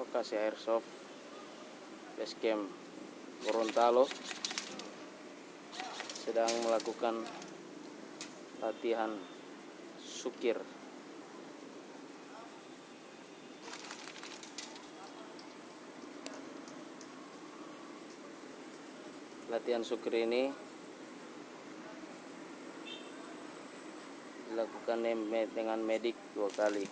lokasi airsoft base camp Gorontalo sedang melakukan latihan sukir. Latihan sukir ini dilakukan dengan medik 2 kali.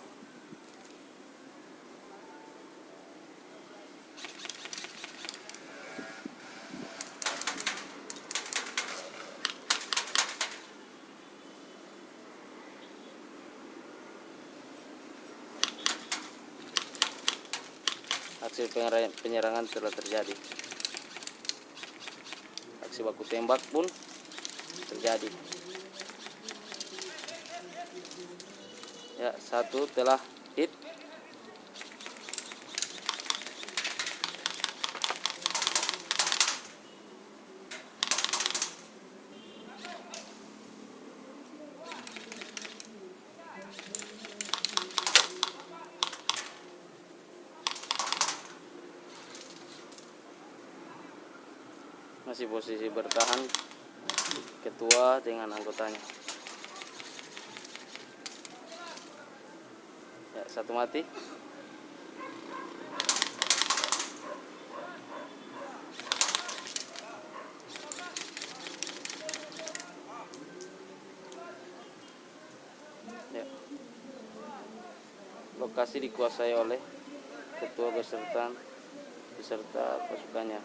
Aksi penyerangan telah terjadi. Aksi baku tembak pun terjadi. Ya, 1 telah hit. Masih posisi bertahan ketua dengan anggotanya. Ya, 1 mati. Ya. Lokasi dikuasai oleh ketua beserta pasukannya.